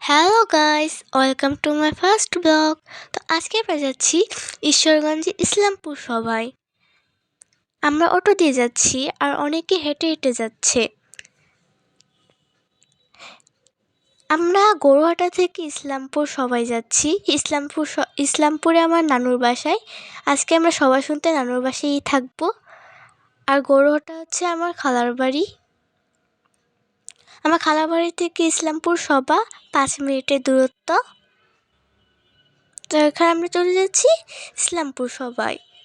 Hello guys, welcome to my first blog. তো আজকে আমরা যাচ্ছি ঈশ্বরগঞ্জে ইসলামপুর সভায়। আমরা অটো দিয়ে যাচ্ছি আর অনেকে হেঁটে হেঁটে যাচ্ছে। আমরা গরুহাটা থেকে ইসলামপুর সবাই যাচ্ছি। ইসলামপুরে আমার নানুর বাসায়। আজকে আমরা সভা শুনতে নানুর বাসায়ই থাকবো। আর গরুহাটা হচ্ছে আমার খালার বাড়ি। আমার খালার বাড়ি থেকে ইসলামপুর সভা 5 মিনিটের দূরত্ব। তো এখানে আমরা চলে যাচ্ছি ইসলামপুর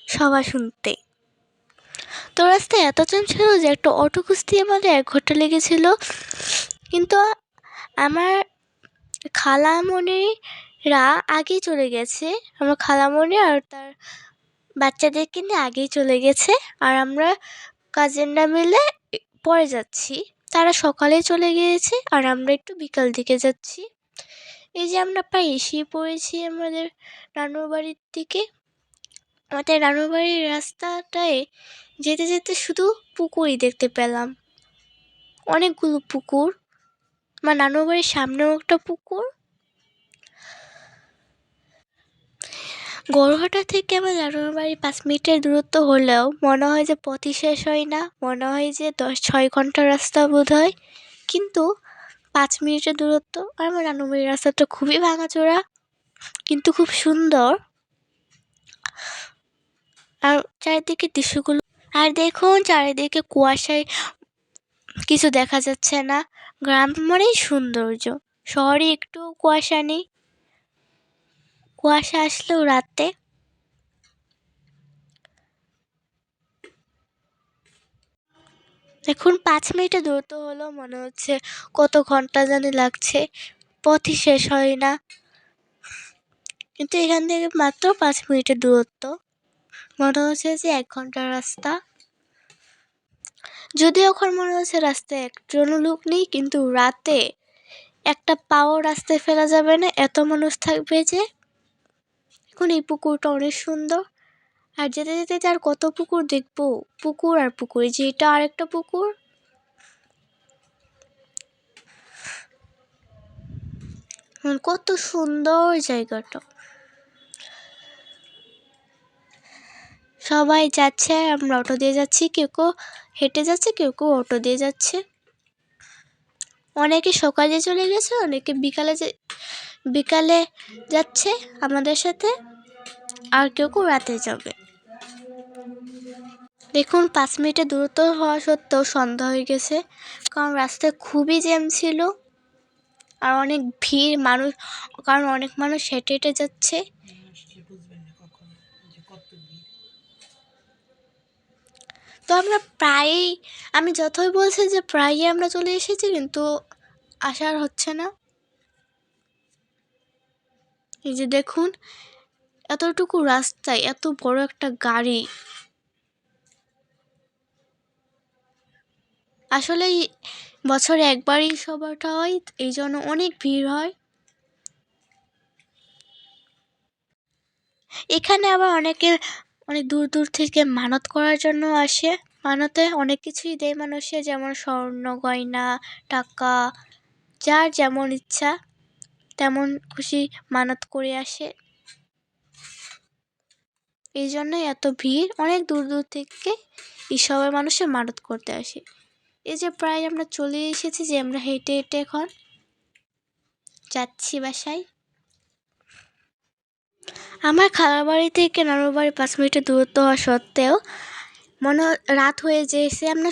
সভা শুনতে। তো রাস্তায় এত জ্যাম ছিল যে একটা অটো খুঁজতে আমাদের 1 ঘন্টা লেগেছিল। কিন্তু আমার খালামণিরা আগেই চলে গেছে। আমার খালামণি আর তার বাচ্চাদেরকে নিয়ে আগেই চলে গেছে। আর আমরা কাজিনরা মিলে পরে যাচ্ছি। তারা সকালে চলে গিয়েছে আর আমরা একটু বিকাল দিকে যাচ্ছি। এই যে আমরা প্রায় এসেই পড়েছি আমাদের নানুর বাড়ির দিকে। আমাদের নানুর বাড়ির রাস্তাটায় যেতে যেতে শুধু পুকুরই দেখতে পেলাম, অনেকগুলো পুকুর। আমার নানুর বাড়ির সামনেও একটা পুকুর। গড়হাটা থেকে আমার নানুর বাড়ি 5 মিনিটের দূরত্ব হলেও মনে হয় যে পথই শেষ হয় না, মনে হয় যে 6 ঘন্টার রাস্তা বোধ হয়। কিন্তু 5 মিনিটের দূরত্ব। আর আমার নানুর বাড়ির রাস্তাটা খুবই ভাঙাচোরা কিন্তু খুব সুন্দর। আর চারিদিকে দৃশ্যগুলো, আর দেখুন চারিদিকে কুয়াশায় কিছু দেখা যাচ্ছে না। গ্রাম মানেই সৌন্দর্য। শহরে একটু কুয়াশা নেই, কুয়াশা আসলেও রাতে। এখন 5 মিনিটে দূরত্ব হলেও মনে হচ্ছে কত ঘন্টা জানি লাগছে, পথই শেষ হয় না। কিন্তু এখান থেকে মাত্র 5 মিনিটের দূরত্ব, মনে হচ্ছে যে 1 ঘন্টার রাস্তা। যদিও এখন মনে হচ্ছে রাস্তায় একজনও লোক নেই, কিন্তু রাতে একটা পাও রাস্তায় ফেলা যাবে না, এত মানুষ থাকবে যে। এখন এই পুকুরটা অনেক সুন্দর। আর যেতে যেতে আর কত পুকুর দেখবো, পুকুর আর পুকুর। যে এটা আরেকটা পুকুর। কত সুন্দর জায়গাটা। সবাই যাচ্ছে, আমরা অটো দিয়ে যাচ্ছি। কেউ কেউ হেঁটে যাচ্ছে, কেউ কেউ অটো দিয়ে যাচ্ছে। অনেকে সকালে চলে গেছে, অনেকে বিকালে যাচ্ছে আমাদের সাথে, আর কেউ কেউ রাতে যাবে। দেখুন 5 মিনিটের দূরত্ব হওয়া সত্ত্বেও সন্ধ্যা হয়ে গেছে, কারণ রাস্তায় খুবই জ্যাম ছিল আর অনেক ভিড় মানুষ, কারণ অনেক মানুষ হেঁটে হেঁটে যাচ্ছে। তো আমরা প্রায়ই, আমি যতই বলছি যে প্রায়ই আমরা চলে এসেছি, কিন্তু আসার হচ্ছে না। এই যে দেখুন এতটুকু রাস্তায় এত বড় একটা গাড়ি। আসলেই বছরে একবারই সভাটা হয়, এই জন্য অনেক ভিড় হয়। এখানে আবার অনেক দূর দূর থেকে মানত করার জন্য আসে। মানতে অনেক কিছুই দেয় মানুষে, যেমন স্বর্ণ গয়না, টাকা, যার যেমন ইচ্ছা তেমন খুশি মানত করে আসে। এই জন্যই এত ভিড়, অনেক দূর দূর থেকে এই সবাই মানুষের মানত করতে আসে। এই যে প্রায় আমরা চলে এসেছি, যে আমরা হেঁটে হেঁটে এখন যাচ্ছি বাসায়। আমার খালার বাড়ি থেকে নানুর বাড়ি 5 মিনিটের দূরত্ব হওয়া সত্ত্বেও রাত হয়ে যেয়েছে। আমরা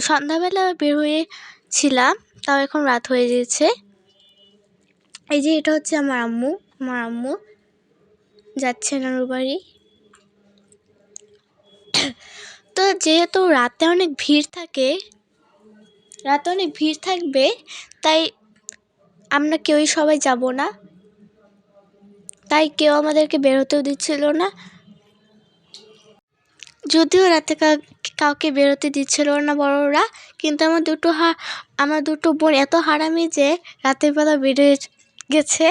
সন্ধ্যাবেলা বের হয়েছিলাম, তাও এখন রাত হয়ে গেছে। এই যে এটা হচ্ছে আমার আম্মু যাচ্ছে নানুর বাড়ি। তো যেহেতু রাতে অনেক ভিড় থাকবে, তাই আমরা কেউই সবাই যাব না। তাই কেউ আমাদেরকে বের হতেও দিচ্ছিল না। যদিও রাতে কাউকে বেরোতে দিচ্ছিল না বড়রা, কিন্তু আমার দুটো বোন এত হারামি যে রাতের বেলা বেরিয়ে গেছে।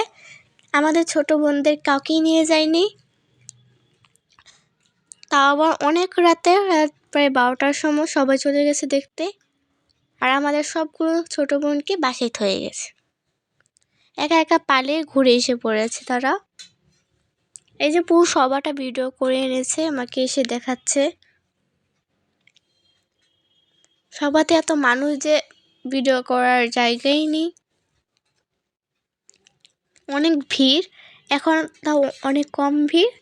আমাদের ছোট বোনদের কাউকেই নিয়ে যায়নি, তাও আবার অনেক রাতে, প্রায় 12টার সময় সবাই চলে গেছে দেখতে। আর আমাদের সবগুলো ছোট বোনকে বাসায় থয়ে গেছে। একা একা পালিয়ে ঘুরে এসে পড়েছে তারা। এই যে পুরো সবাটা ভিডিও করে এনেছে, আমাকে এসে দেখাচ্ছে। সবাতে এত মানুষ যে ভিডিও করার জায়গাই নেই, অনেক ভিড়। এখন তাও অনেক কম ভিড়,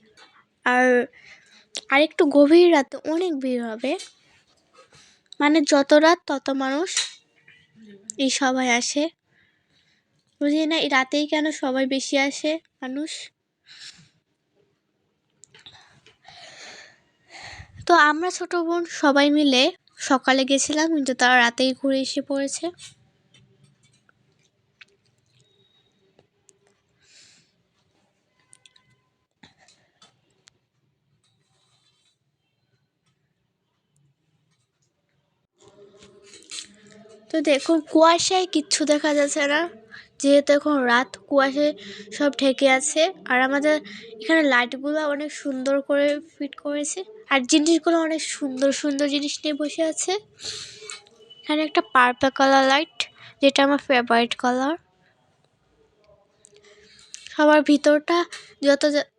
আর আরেকটু গভীর রাতে অনেক ভিড় হবে। মানে যত রাত তত মানুষ এই সবাই আসে। বুঝি না এই রাতেই কেন সবাই বেশি আসে মানুষ। তো আমরা ছোট বোন সবাই মিলে সকালে গেছিলাম, কিন্তু তারা রাতেই ঘুরে এসে পড়েছে। তো দেখুন কুয়াশায় কিচ্ছু দেখা যাচ্ছে না, যেহেতু এখন রাত, কুয়াশায় সব ঢেকে আছে। আর আমাদের এখানে লাইটগুলো অনেক সুন্দর করে ফিট করেছে, আর জিনিসগুলো অনেক সুন্দর সুন্দর জিনিস নিয়ে বসে আছে। এখানে একটা পার্পল কালার লাইট, যেটা আমার ফেভারিট কালার। সবার ভিতরটা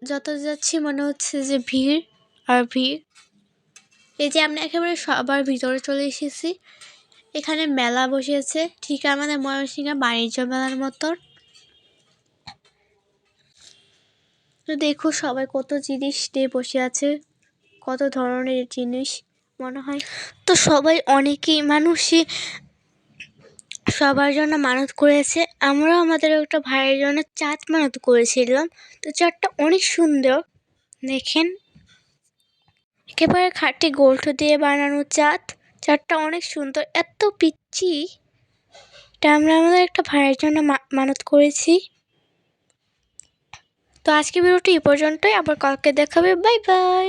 যত যাচ্ছি মনে হচ্ছে যে ভিড় আর ভিড়। এই যে আমরা একেবারে সবার ভিতরে চলে এসেছি। এখানে মেলা বসেছে, ঠিক আমাদের ময়মনসিংহে বাণিজ্য মেলার মতন। তো দেখো সবাই কত জিনিস নিয়ে বসে আছে, কত ধরনের জিনিস মনে হয়। তো সবাই অনেকেই মানুষই সবার জন্য মানত করেছে। আমরাও আমাদের একটা ভাইয়ের জন্য চাঁদ মানত করেছিলাম। তো চাঁদটা অনেক সুন্দর, দেখেন একেবারে খাঁটি গোল্ড দিয়ে বানানো চাঁদ। চাঁদটা অনেক সুন্দর, এত পিচ্ছি। এটা আমরা আমাদের একটা ভাইয়ের জন্য মানত করেছি। তো আজকে ভিডিওটি এই পর্যন্তই, আবার কালকে দেখাবে। Bye bye.